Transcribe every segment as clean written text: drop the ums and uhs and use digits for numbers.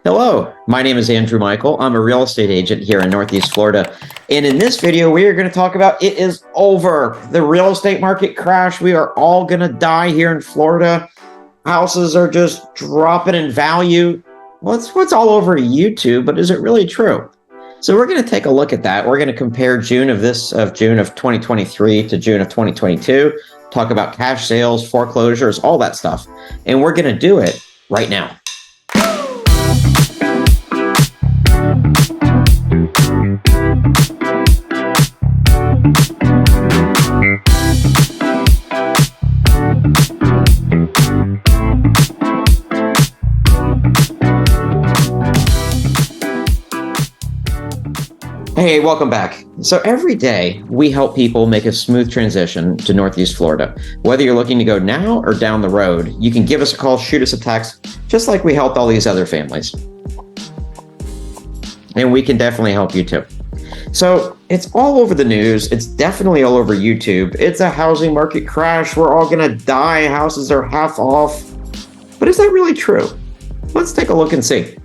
Hello, my name is Andrew Michael. I'm a real estate agent here in Northeast Florida. And in this video, we are going to talk about it is over. The real estate market crash. We are all going to die here in Florida. Houses are just dropping in value. Well, it's what's all over YouTube, but is it really true? So we're going to take a look at that. We're going to compare June of 2023 to June of 2022, talk about cash sales, foreclosures, all that stuff. And we're going to do it right now. Hey, welcome back. So every day we help people make a smooth transition to Northeast Florida. Whether you're looking to go now or down the road, you can give us a call, shoot us a text, just like we helped all these other families. And we can definitely help you too. So it's all over the news. It's definitely all over YouTube. It's a housing market crash. We're all going to die. Houses are half off. But is that really true? Let's take a look and see.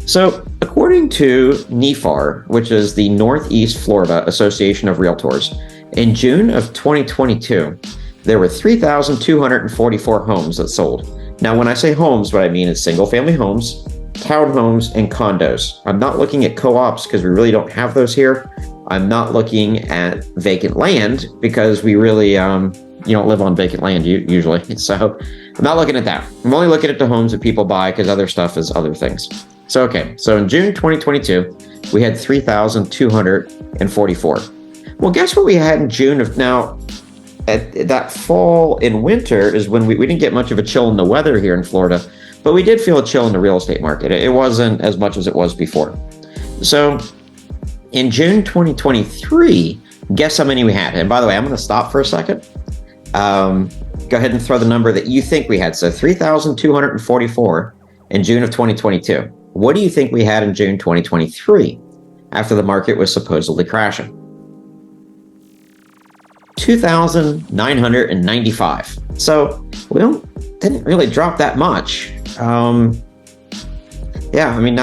So according to NEFAR, which is the Northeast Florida Association of Realtors, in June of 2022, there were 3,244 homes that sold. Now, when I say homes, what I mean is single-family homes, townhomes, and condos. I'm not looking at co-ops because we really don't have those here. I'm not looking at vacant land because we really, you don't live on vacant land usually. So I'm not looking at that. I'm only looking at the homes that people buy because other stuff is other things. So in June 2022, we had 3,244. Well, guess what we had in June of now? At that fall and winter is when we didn't get much of a chill in the weather here in Florida, but we did feel a chill in the real estate market. It wasn't as much as it was before. So in June 2023, guess how many we had? And by the way, I'm going to stop for a second. Go ahead and throw the number that you think we had. So 3,244 in June of 2022. What do you think we had in June 2023 after the market was supposedly crashing? 2,995. So we didn't really drop that much. Not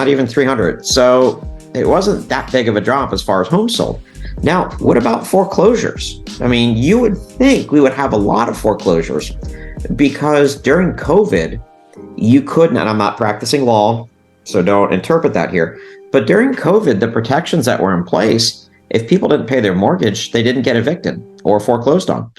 even 300. So it wasn't that big of a drop as far as homes sold. Now, what about foreclosures? I mean, you would think we would have a lot of foreclosures because during COVID, you couldn't, and I'm not practicing law, so don't interpret that here. But during COVID, the protections that were in place, if people didn't pay their mortgage, they didn't get evicted or foreclosed on.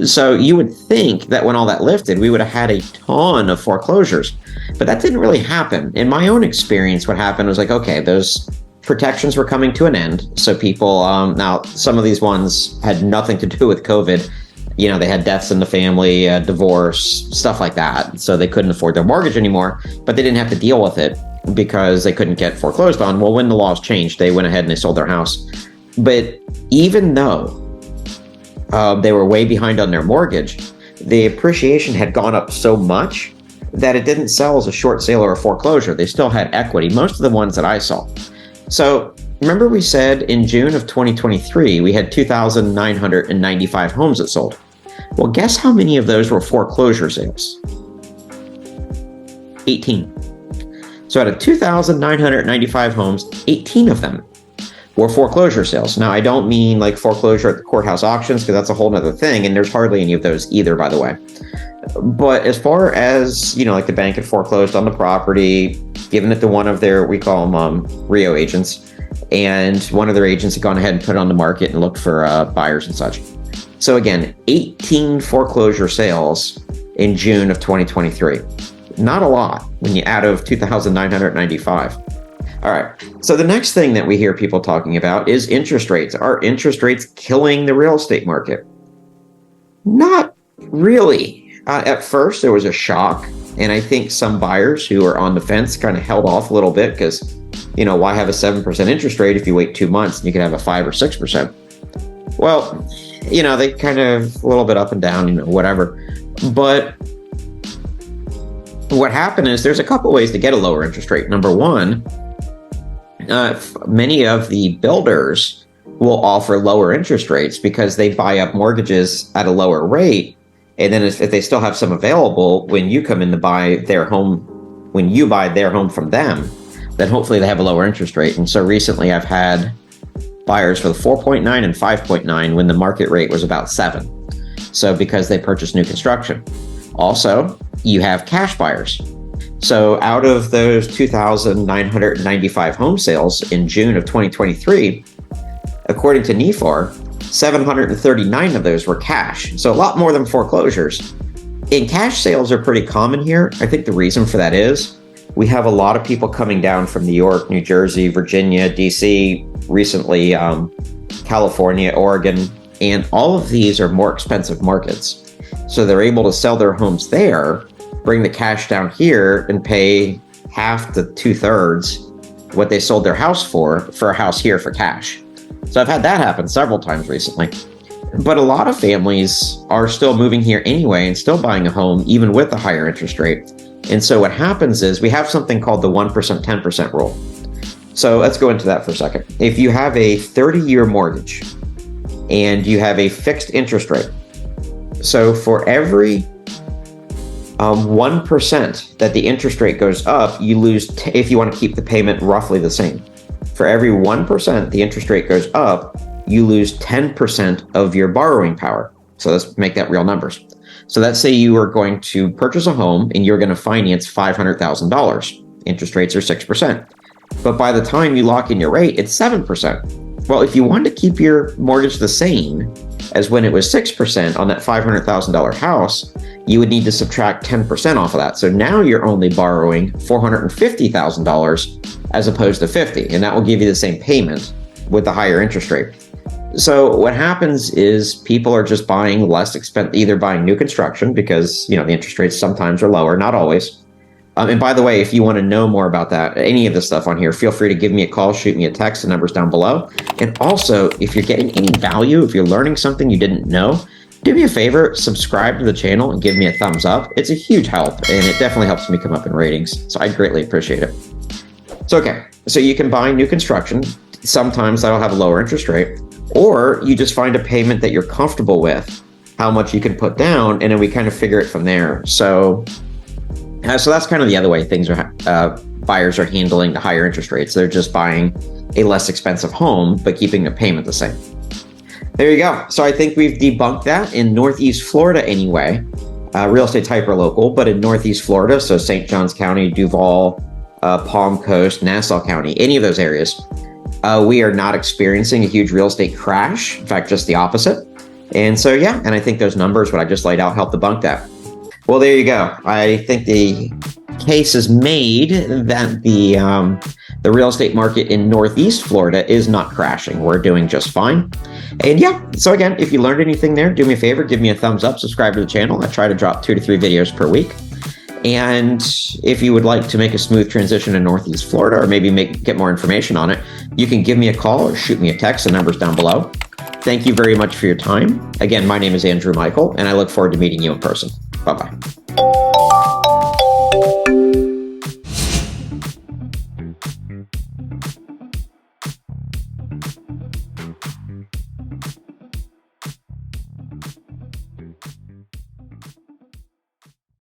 So you would think that when all that lifted, we would have had a ton of foreclosures. But that didn't really happen. In my own experience, what happened was those protections were coming to an end. So people, now some of these ones had nothing to do with COVID. They had deaths in the family, divorce, stuff like that. So they couldn't afford their mortgage anymore, but they didn't have to deal with it because they couldn't get foreclosed on. Well, when the laws changed, they went ahead and they sold their house. But even though they were way behind on their mortgage, the appreciation had gone up so much that it didn't sell as a short sale or a foreclosure. They still had equity, most of the ones that I saw. So remember we said in June of 2023, we had 2,995 homes that sold. Well, guess how many of those were foreclosure sales? 18. So out of 2,995 homes, 18 of them were foreclosure sales. Now, I don't mean like foreclosure at the courthouse auctions, because that's a whole nother thing, and there's hardly any of those either, by the way. But as far as, like the bank had foreclosed on the property, given it to one of their, we call them Rio agents, and one of their agents had gone ahead and put it on the market and looked for buyers and such. So again, 18 foreclosure sales in June of 2023. Not a lot when you add of 2,995. All right. So the next thing that we hear people talking about is interest rates. Are interest rates killing the real estate market? Not really. At first, there was a shock. And I think some buyers who are on the fence kind of held off a little bit because, why have a 7% interest rate if you wait 2 months and you can have a 5 or 6%? Well, they kind of a little bit up and down, whatever. But what happened is there's a couple ways to get a lower interest rate. Number one, many of the builders will offer lower interest rates because they buy up mortgages at a lower rate. And then if they still have some available, when you come in to buy their home, when you buy their home from them, then hopefully they have a lower interest rate. And so recently I've had buyers for the 4.9 and 5.9 when the market rate was about 7. So because they purchased new construction. Also, you have cash buyers. So out of those 2,995 home sales in June of 2023, according to NEFAR, 739 of those were cash. So a lot more than foreclosures. And cash sales are pretty common here. I think the reason for that is we have a lot of people coming down from New York, New Jersey, Virginia, DC, recently California, Oregon, and all of these are more expensive markets. So they're able to sell their homes there, bring the cash down here, and pay half to 2/3 what they sold their house for a house here for cash. So I've had that happen several times recently. But a lot of families are still moving here anyway and still buying a home even with a higher interest rate. And so what happens is we have something called the 1%, 10% rule. So let's go into that for a second. If you have a 30-year mortgage and you have a fixed interest rate, so for every 1% that the interest rate goes up, you lose, if you want to keep the payment roughly the same. For every 1% the interest rate goes up, you lose 10% of your borrowing power. So let's make that real numbers. So let's say you are going to purchase a home and you're going to finance $500,000. Interest rates are 6%. But by the time you lock in your rate, it's 7%. Well, if you want to keep your mortgage the same as when it was 6% on that $500,000 house, you would need to subtract 10% off of that. So now you're only borrowing $450,000 as opposed to $50,000, and that will give you the same payment with the higher interest rate. So what happens is people are just buying less expensive, either buying new construction because, the interest rates sometimes are lower, not always. And by the way, if you want to know more about that, any of the stuff on here, feel free to give me a call, shoot me a text, the number's down below. And also, if you're getting any value, if you're learning something you didn't know, do me a favor, subscribe to the channel and give me a thumbs up. It's a huge help, and it definitely helps me come up in ratings. So I'd greatly appreciate it. So, okay, so you can buy new construction. Sometimes that'll have a lower interest rate, or you just find a payment that you're comfortable with, how much you can put down, and then we kind of figure it from there. So that's kind of the other way things are, buyers are handling the higher interest rates. They're just buying a less expensive home, but keeping the payment the same. There you go. So I think we've debunked that in Northeast Florida anyway. Real estate's hyper-local, but in Northeast Florida, so St. Johns County, Duval, Palm Coast, Nassau County, any of those areas, we are not experiencing a huge real estate crash. In fact, just the opposite. And so, yeah, and I think those numbers, what I just laid out, help debunk that. Well, there you go. I think the case is made that the real estate market in Northeast Florida is not crashing. We're doing just fine. And yeah, so again, if you learned anything there, do me a favor, give me a thumbs up, subscribe to the channel. I try to drop 2 to 3 videos per week. And if you would like to make a smooth transition to Northeast Florida, or maybe get more information on it, you can give me a call or shoot me a text. The number's down below. Thank you very much for your time. Again, my name is Andrew Michael, and I look forward to meeting you in person. Bye-bye.